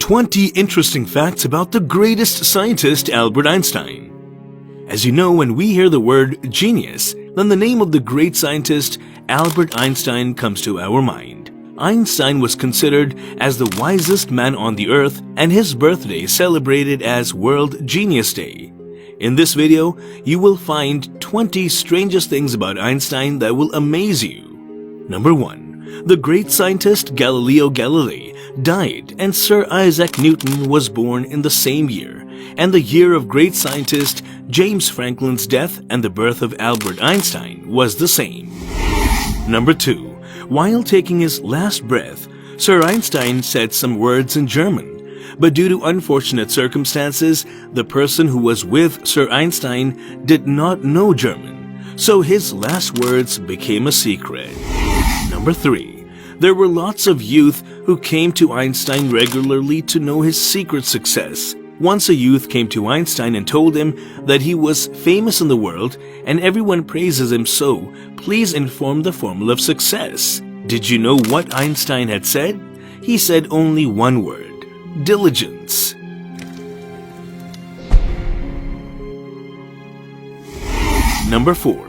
20 interesting facts about the greatest scientist, Albert Einstein. As you know, when we hear the word genius, then the name of the great scientist Albert Einstein comes to our mind. Einstein was considered as the wisest man on the earth, and his birthday celebrated as World Genius Day. In this video, you will find 20 strangest things about Einstein that will amaze you. Number 1. The great scientist Galileo Galilei died, and Sir Isaac Newton was born in the same year, and the year of great scientist James Franklin's death and the birth of Albert Einstein was the same. Number 2. While taking his last breath, Sir Einstein said some words in German. But due to unfortunate circumstances, the person who was with Sir Einstein did not know German, so his last words became a secret. Number 3. There were lots of youth who came to Einstein regularly to know his secret success. Once a youth came to Einstein and told him that he was famous in the world and everyone praises him, so please inform the formula of success. Did you know what Einstein had said? He said only one word: diligence. Number 4.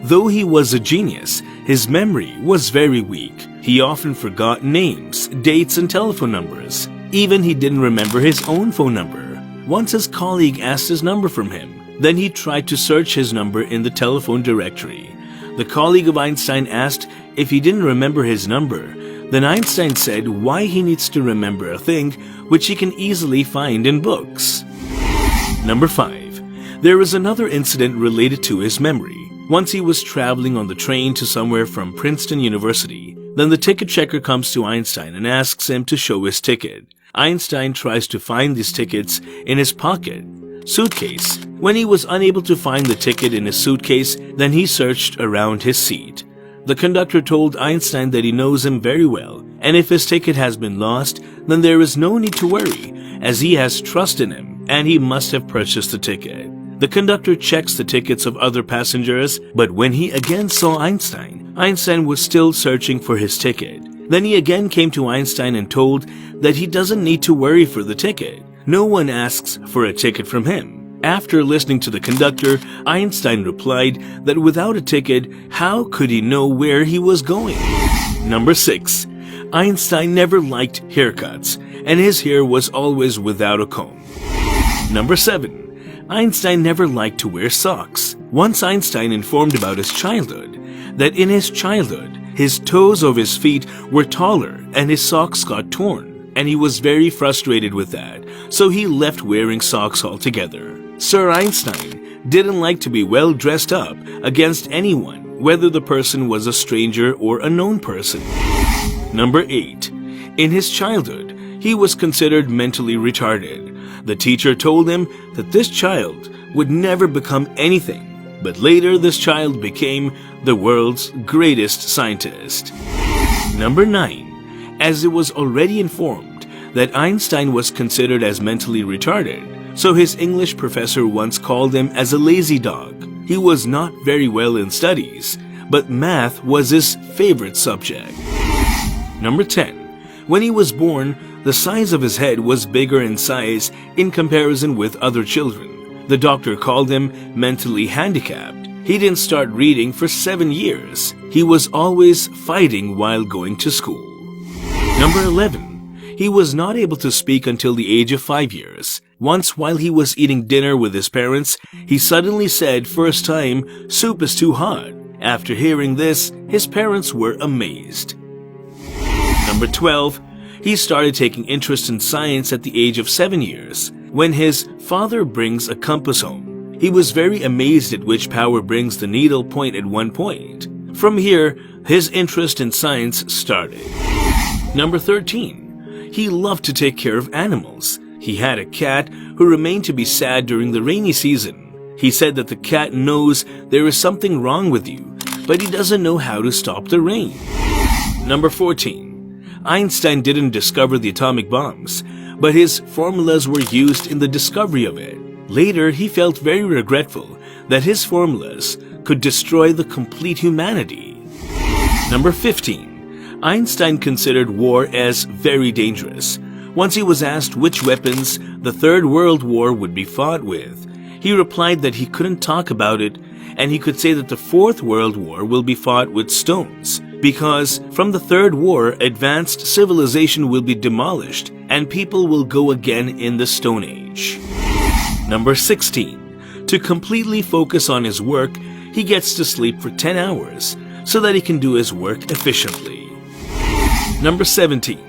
Though he was a genius, his memory was very weak. He often forgot names, dates, and telephone numbers. Even he didn't remember his own phone number. Once his colleague asked his number from him. Then he tried to search his number in the telephone directory. The colleague of Einstein asked if he didn't remember his number. Then Einstein said why he needs to remember a thing which he can easily find in books. Number 5. There is another incident related to his memory. Once he was traveling on the train to somewhere from Princeton University. Then the ticket checker comes to Einstein and asks him to show his ticket. Einstein tries to find these tickets in his suitcase. When he was unable to find the ticket in his suitcase, then he searched around his seat. The conductor told Einstein that he knows him very well, and if his ticket has been lost, then there is no need to worry, as he has trust in him, and he must have purchased the ticket. The conductor checks the tickets of other passengers, but when he again saw Einstein, Einstein was still searching for his ticket. Then he again came to Einstein and told that he doesn't need to worry for the ticket. No one asks for a ticket from him. After listening to the conductor, Einstein replied that without a ticket, how could he know where he was going? Number 6. Einstein never liked haircuts, and his hair was always without a comb. Number 7. Einstein never liked to wear socks. Once Einstein informed about his childhood, that in his childhood, his toes of his feet were taller and his socks got torn, and he was very frustrated with that, so he left wearing socks altogether. Sir Einstein didn't like to be well dressed up against anyone, whether the person was a stranger or a known person. Number 8. In his childhood, he was considered mentally retarded. The teacher told him that this child would never become anything, but later this child became the world's greatest scientist. Number 9. As it was already informed that Einstein was considered as mentally retarded, so his English professor once called him as a lazy dog. He was not very well in studies, but math was his favorite subject. Number 10. When he was born, the size of his head was bigger in size in comparison with other children. The doctor called him mentally handicapped. He didn't start reading for 7 years. He was always fighting while going to school. Number 11. He was not able to speak until the age of 5 years. Once while he was eating dinner with his parents, he suddenly said first time, "Soup is too hot." After hearing this, his parents were amazed. Number 12. He started taking interest in science at the age of 7 years, when his father brings a compass home. He was very amazed at which power brings the needle point at one point. From here, his interest in science started. Number 13. He loved to take care of animals. He had a cat who remained to be sad during the rainy season. He said that the cat knows there is something wrong with you, but he doesn't know how to stop the rain. Number 14. Einstein didn't discover the atomic bombs, but his formulas were used in the discovery of it. Later, he felt very regretful that his formulas could destroy the complete humanity. Number 15. Einstein considered war as very dangerous. Once he was asked which weapons the Third World War would be fought with, he replied that he couldn't talk about it, and he could say that the Fourth World War will be fought with stones, because from the Third War, advanced civilization will be demolished and people will go again in the Stone Age. Number 16. To completely focus on his work, he gets to sleep for 10 hours so that he can do his work efficiently. Number 17.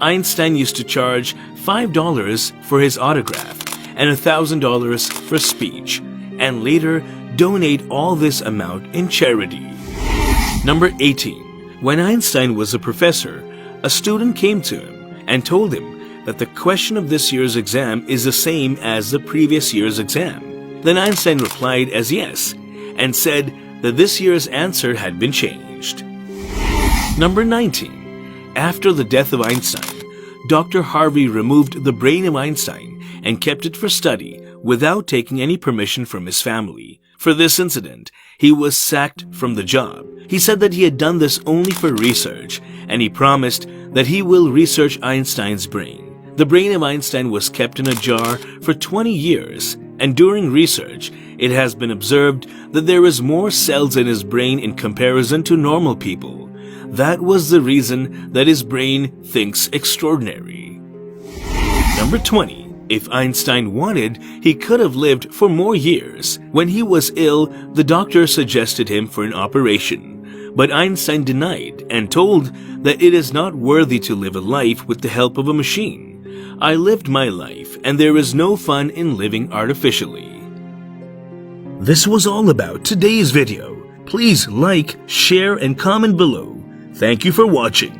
Einstein used to charge $5 for his autograph and $1,000 for speech, and later donate all this amount in charity. Number 18. When Einstein was a professor, a student came to him and told him that the question of this year's exam is the same as the previous year's exam. Then Einstein replied as yes, and said that this year's answer had been changed. Number 19. After the death of Einstein, Dr. Harvey removed the brain of Einstein and kept it for study without taking any permission from his family. For this incident, he was sacked from the job. He said that he had done this only for research, and he promised that he will research Einstein's brain. The brain of Einstein was kept in a jar for 20 years, and during research, it has been observed that there is more cells in his brain in comparison to normal people. That was the reason that his brain thinks extraordinary. Number 20. If Einstein wanted, he could have lived for more years. When he was ill, the doctor suggested him for an operation, but Einstein denied and told that it is not worthy to live a life with the help of a machine. I lived my life, and there is no fun in living artificially. This was all about today's video. Please like, share, and comment below. Thank you for watching.